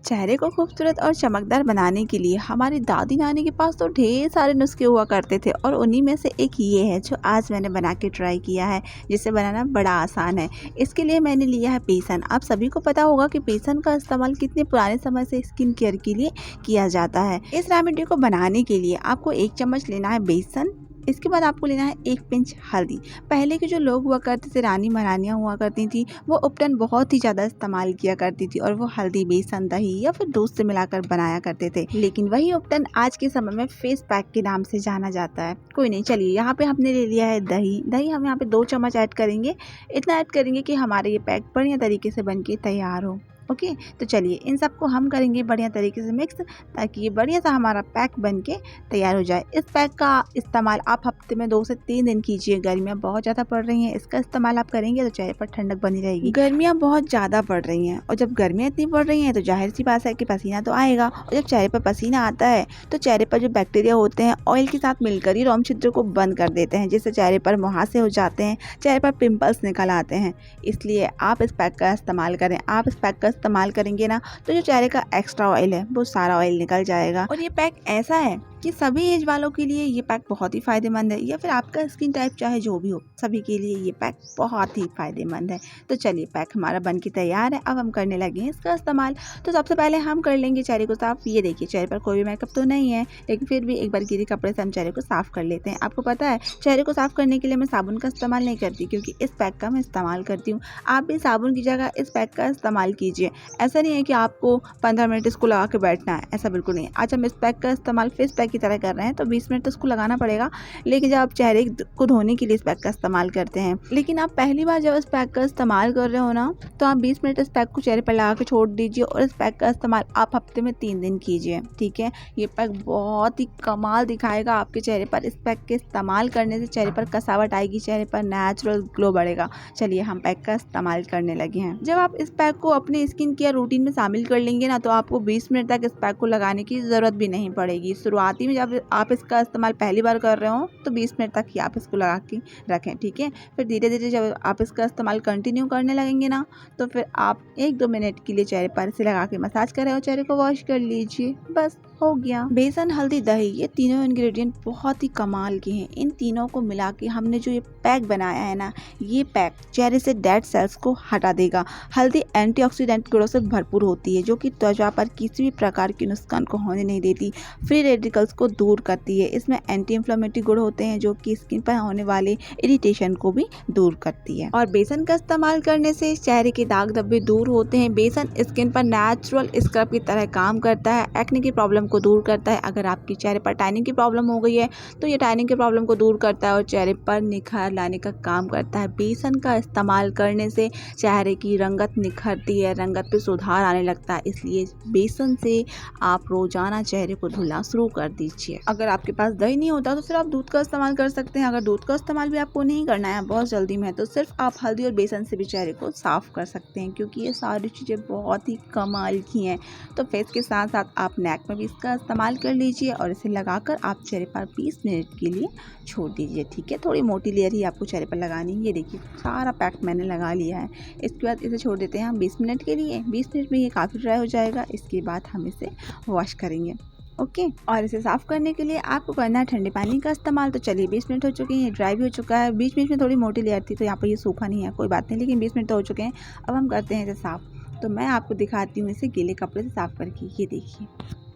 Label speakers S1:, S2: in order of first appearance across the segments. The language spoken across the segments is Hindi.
S1: चेहरे को खूबसूरत और चमकदार बनाने के लिए हमारी दादी नानी के पास तो ढेर सारे नुस्खे हुआ करते थे और उन्हीं में से एक ये है जो आज मैंने बना के ट्राई किया है, जिसे बनाना बड़ा आसान है। इसके लिए मैंने लिया है बेसन। आप सभी को पता होगा कि बेसन का इस्तेमाल कितने पुराने समय से स्किन केयर के लिए किया जाता है। इस रेमेडी को बनाने के लिए आपको 1 चम्मच लेना है बेसन। इसके बाद आपको लेना है 1 पिंच हल्दी। पहले के जो लोग हुआ करते थे, रानी महारानियाँ हुआ करती थी, वो उपटन बहुत ही ज़्यादा इस्तेमाल किया करती थी और वो हल्दी, बेसन, दही या फिर दूध से मिलाकर बनाया करते थे। लेकिन वही उपटन आज के समय में फेस पैक के नाम से जाना जाता है। कोई नहीं, चलिए यहाँ पे हमने ले लिया है दही। दही हम यहाँ पे 2 चम्मच ऐड करेंगे। इतना ऐड करेंगे कि हमारे ये पैक बढ़िया तरीके से बन के तैयार हो। ओके, तो चलिए इन सबको हम करेंगे बढ़िया तरीके से मिक्स, ताकि ये बढ़िया सा हमारा पैक बन के तैयार हो जाए। इस पैक का इस्तेमाल आप हफ्ते में 2 से 3 दिन कीजिए। गर्मियाँ बहुत ज़्यादा पड़ रही हैं, इसका इस्तेमाल आप करेंगे तो चेहरे पर ठंडक बनी रहेगी। गर्मियाँ बहुत ज़्यादा पड़ रही हैं और जब गर्मियाँ इतनी पड़ रही हैं तो जाहिर सी बात है कि पसीना तो आएगा, और जब चेहरे पर पसीना आता है तो चेहरे पर जो बैक्टीरिया होते हैं ऑयल के साथ मिलकर ही रोम छिद्र को बंद कर देते हैं, जिससे चेहरे पर मुहासे हो जाते हैं, चेहरे पर पिंपल्स निकल आते हैं। इसलिए आप इस पैक का इस्तेमाल करें। आप इस पैक का इस्तेमाल करेंगे ना तो जो चेहरे का एक्स्ट्रा ऑयल है वो सारा ऑयल निकल जाएगा। और ये पैक ऐसा है कि सभी एज वालों के लिए ये पैक बहुत ही फायदेमंद है, या फिर आपका स्किन टाइप चाहे जो भी हो, सभी के लिए ये पैक बहुत ही फायदेमंद है। तो चलिए पैक हमारा बन के तैयार है। अब हम करने लगे हैं इसका इस्तेमाल। तो सबसे पहले हम कर लेंगे चेहरे को साफ। ये देखिए चेहरे पर कोई भी मेकअप तो नहीं है, लेकिन फिर भी एक बार गीले कपड़े से हम चेहरे को साफ कर लेते हैं। आपको पता है चेहरे को साफ करने के लिए मैं साबुन का इस्तेमाल नहीं करती, क्योंकि इस पैक का मैं इस्तेमाल करती हूँ। आप भी साबुन की जगह इस पैक का इस्तेमाल कीजिए। ऐसा नहीं है कि आपको 15 मिनट इसको लगा के बैठना है, ऐसा बिल्कुल नहीं है। आज हम इस पैक का इस्तेमाल फेस पैक की तरह कर रहे हैं तो 20 मिनट तो इसको लगाना पड़ेगा, लेकिन जब आप चेहरे को धोने के लिए इस पैक का इस्तेमाल करते हैं, लेकिन आप पहली बार जब इस पैक का इस्तेमाल कर रहे हो ना, तो आप 20 मिनट इस पैक को चेहरे पर लगा के छोड़ दीजिए और इस पैक का इस्तेमाल आप हफ्ते में 3 दिन कीजिए। ठीक है, ये पैक बहुत ही कमाल दिखाएगा आपके चेहरे पर। इस पैक के इस्तेमाल करने से चेहरे पर कसावट आएगी, चेहरे पर नेचुरल ग्लो बढ़ेगा। चलिए हम पैक का इस्तेमाल करने लगे हैं। जब आप इस पैक को अपने स्किन केयर रूटीन में शामिल कर लेंगे ना, तो आपको 20 मिनट तक इस पैक को लगाने की ज़रूरत भी नहीं पड़ेगी। शुरुआती में जब आप इसका इस्तेमाल पहली बार कर रहे हो तो 20 मिनट तक ही आप इसको लगा के रखें। ठीक है, फिर धीरे धीरे जब आप इसका इस्तेमाल कंटिन्यू करने लगेंगे ना, तो फिर आप 1-2 मिनट के लिए चेहरे पर इसे लगा के मसाज करें और चेहरे को वॉश कर लीजिए, बस हो गया। बेसन, हल्दी, दही, ये तीनों इंग्रेडिएंट बहुत ही कमाल के हैं। इन तीनों को मिला के हमने जो ये पैक बनाया है ना, ये पैक चेहरे से डेड सेल्स को हटा देगा। हल्दी एंटीऑक्सीडेंट गुणों से भरपूर होती है, जो कि त्वचा पर किसी भी प्रकार के नुकसान को होने नहीं देती। फ्री रेडिकल्स को दूर करती है। इसमें एंटी इन्फ्लेमेटरी गुण होते हैं, जो कि स्किन पर होने वाले इरिटेशन को भी दूर करती है। और बेसन का इस्तेमाल करने से चेहरे के दाग धब्बे दूर होते हैं। बेसन स्किन पर नेचुरल स्क्रब की तरह काम करता है। एक्ने की प्रॉब्लम को दूर करता है। अगर आपके चेहरे पर टैनिंग की प्रॉब्लम हो गई है तो ये टैनिंग की प्रॉब्लम को दूर करता है और चेहरे पर निखार लाने का काम करता है। बेसन का इस्तेमाल करने से चेहरे की रंगत निखरती है, रंगत पे सुधार आने लगता है। इसलिए बेसन से आप रोजाना चेहरे को धुलना शुरू कर दीजिए। अगर आपके पास दही नहीं होता तो फिर आप दूध का इस्तेमाल कर सकते हैं। अगर दूध का इस्तेमाल भी आपको नहीं करना है बहुत जल्दी में, तो सिर्फ आप हल्दी और बेसन से भी चेहरे को साफ कर सकते हैं, क्योंकि ये सारी चीज़ें बहुत ही कमाल की हैं। तो फेस के साथ साथ आप नेक में भी इसका इस्तेमाल कर लीजिए और इसे लगाकर आप चेहरे पर 20 मिनट के लिए छोड़ दीजिए। ठीक है, थोड़ी मोटी लेयर ही आपको चेहरे पर लगानी है। ये देखिए सारा पैक मैंने लगा लिया है। इसके बाद इसे छोड़ देते हैं हम 20 मिनट के लिए। 20 मिनट में ये काफ़ी ड्राई हो जाएगा। इसके बाद हम इसे वॉश करेंगे। ओके, और इसे साफ़ करने के लिए आपको करना है ठंडे पानी का इस्तेमाल। तो चलिए 20 मिनट हो चुके हैं, ये ड्राई भी हो चुका है। बीच बीच में थोड़ी मोटी लेयर थी तो यहाँ पर ये सूखा नहीं है, कोई बात नहीं, लेकिन 20 मिनट तो हो चुके हैं। अब हम करते हैं इसे साफ़। तो मैं आपको दिखाती हूँ इसे गीले कपड़े से साफ़ करके। ये देखिए,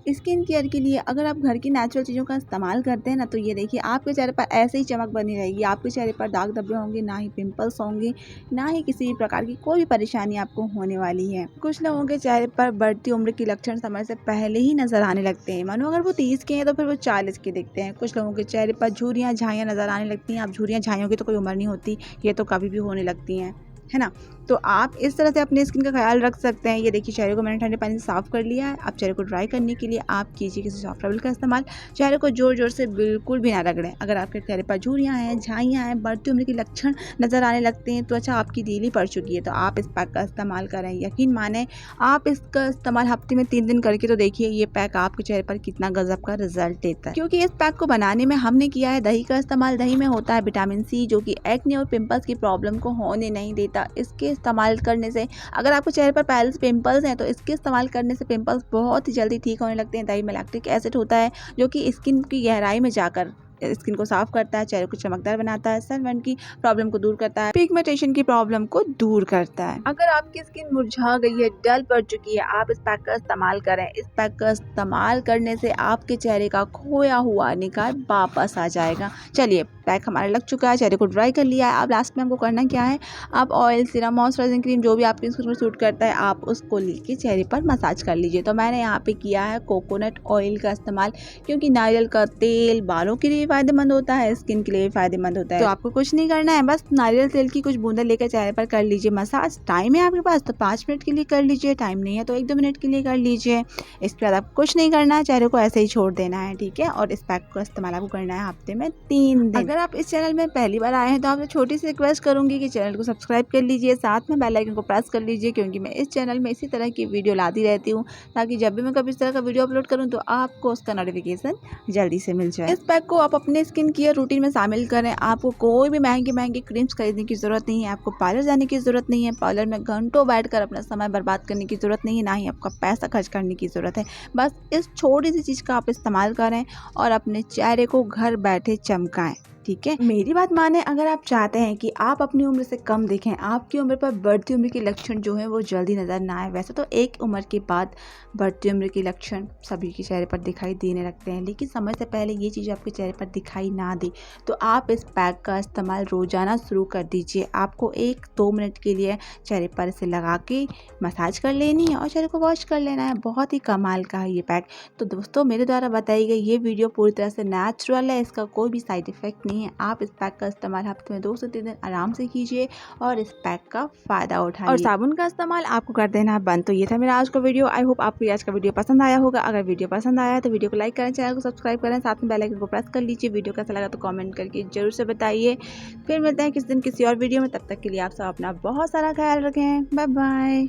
S1: स्किन केयर के लिए अगर आप घर की नेचुरल चीज़ों का इस्तेमाल करते हैं ना, तो ये देखिए आपके चेहरे पर ऐसे ही चमक बनी रहेगी। आपके चेहरे पर दाग धब्बे होंगे, ना ही पिंपल्स होंगे, ना ही किसी भी प्रकार की कोई भी परेशानी आपको होने वाली है। कुछ लोगों के चेहरे पर बढ़ती उम्र के लक्षण समय से पहले ही नजर आने लगते हैं। मानो अगर वो 30 के हैं तो फिर वो 40 के दिखते हैं। कुछ लोगों के चेहरे पर झुर्रियाँ, झाइयाँ नजर आने लगती हैं। अब झुर्रियाँ, झाइयों की तो कोई उम्र नहीं होती, ये तो कभी भी होने लगती हैं, है ना। तो आप इस तरह से अपने स्किन का ख्याल रख सकते हैं। ये देखिए चेहरे को मैंने ठंडे पानी से साफ़ कर लिया है। अब चेहरे को ड्राई करने के लिए आप कीजिए किसी सॉफ्ट टॉवल का इस्तेमाल। चेहरे को ज़ोर ज़ोर से बिल्कुल भी ना रगड़ें। अगर आपके चेहरे पर झुर्रियाँ हैं, झाइयाँ हैं, बढ़ती उम्र के लक्षण नज़र आने लगते हैं, त्वचा आपकी ढीली पड़ चुकी है, तो आप इस पैक का इस्तेमाल करें। यकीन माने, आप इसका इस्तेमाल हफ्ते में 3 दिन करके तो देखिए ये पैक आपके चेहरे पर कितना गजब का रिजल्ट देता है। क्योंकि इस पैक को बनाने में हमने किया है दही का इस्तेमाल। दही में होता है विटामिन सी, जो कि एक्ने और पिंपल्स की प्रॉब्लम को होने नहीं देता। देता। इसके इस्तेमाल करने से अगर आपके चेहरे पर पहले से पिंपल्स हैं तो इसके इस्तेमाल करने से पिंपल्स बहुत ही जल्दी ठीक होने लगते हैं। दही में लैक्टिक एसिड होता है जो कि स्किन की गहराई में जाकर स्किन को साफ करता है, चेहरे को चमकदार बनाता है, सनबर्न की प्रॉब्लम को दूर करता है, पिगमेंटेशन की प्रॉब्लम को दूर करता है। अगर आपकी स्किन मुरझा गई है, डल पड़ चुकी है, आप इस पैक का इस्तेमाल करें। इस पैक का इस्तेमाल करने से आपके चेहरे का खोया हुआ निखार वापस आ जाएगा। चलिए, पैक हमारा लग चुका है, चेहरे को ड्राई कर लिया है। अब लास्ट में हमको करना क्या है, आप ऑयल, सीरम, मॉइस्चराइजिंग क्रीम जो भी आपकी स्किन पर सूट करता है आप उसको लेके चेहरे पर मसाज कर लीजिए। तो मैंने यहाँ पे किया है कोकोनट ऑयल का इस्तेमाल, क्योंकि नारियल का तेल बालों के लिए फ़ायदेमंद होता है, स्किन के लिए फ़ायदेमंद होता है। तो आपको कुछ नहीं करना है, बस नारियल तेल की कुछ बूंदें लेकर चेहरे पर कर लीजिए मसाज। टाइम है आपके पास तो 5 मिनट के लिए कर लीजिए, टाइम नहीं है तो 1-2 मिनट के लिए कर लीजिए। इसके बाद आपको कुछ नहीं करना है, चेहरे को ऐसे ही छोड़ देना है, ठीक है। और इस पैक का इस्तेमाल आपको करना है हफ्ते में 3 दिन। अगर आप इस चैनल में पहली बार आए हैं तो आपसे छोटी सी रिक्वेस्ट करूंगी कि चैनल को सब्सक्राइब कर लीजिए, साथ में बेल आइकन को प्रेस कर लीजिए, क्योंकि मैं इस चैनल में इसी तरह की वीडियो लाती रहती हूँ, ताकि जब भी मैं कभी इस तरह का वीडियो अपलोड करूँ तो आपको उसका नोटिफिकेशन जल्दी से मिल जाए। इस पैक को आप अपने स्किन केयर रूटीन में शामिल करें। आपको कोई भी महंगी क्रीम्स खरीदने की ज़रूरत नहीं है, आपको पार्लर जाने की ज़रूरत नहीं है, पार्लर में घंटों बैठकर अपना समय बर्बाद करने की ज़रूरत नहीं है, ना ही आपका पैसा खर्च करने की ज़रूरत है। बस इस छोटी सी चीज़ का आप इस्तेमाल करें और अपने चेहरे को घर बैठे चमकाएं, ठीक है। मेरी बात माने, अगर आप चाहते हैं कि आप अपनी उम्र से कम दिखें, आपकी उम्र पर बढ़ती उम्र के लक्षण जो हैं वो जल्दी नज़र ना आए। वैसे तो एक उम्र के बाद बढ़ती उम्र के लक्षण सभी के चेहरे पर दिखाई देने लगते हैं, लेकिन समय से पहले ये चीज़ आपके चेहरे पर दिखाई ना दे तो आप इस पैक का इस्तेमाल रोज़ाना शुरू कर दीजिए। आपको 1-2 मिनट के लिए चेहरे पर इसे लगा के मसाज कर लेनी है और चेहरे को वॉश कर लेना है। बहुत ही कमाल का है ये पैक। तो दोस्तों, मेरे द्वारा बताई गई ये वीडियो पूरी तरह से नेचुरल है, इसका कोई भी साइड इफेक्ट नहीं है। आप इस पैक का इस्तेमाल हफ्ते में 2 से 3 दिन आराम से कीजिए और इस पैक का फ़ायदा उठाइए। और साबुन का इस्तेमाल आपको कर देना बंद। तो ये था मेरा आज का वीडियो। आई होप आपको आज का वीडियो पसंद आया होगा। अगर वीडियो पसंद आया तो वीडियो को लाइक करें, चैनल को सब्सक्राइब करें, साथ में बेल आइकन को प्रेस कर लीजिए। वीडियो कैसा लगा तो कमेंट करके जरूर से बताइए। फिर मिलते हैं किसी दिन किसी और वीडियो में, तब तक के लिए आप सब अपना बहुत सारा ख्याल रखें। Bye bye.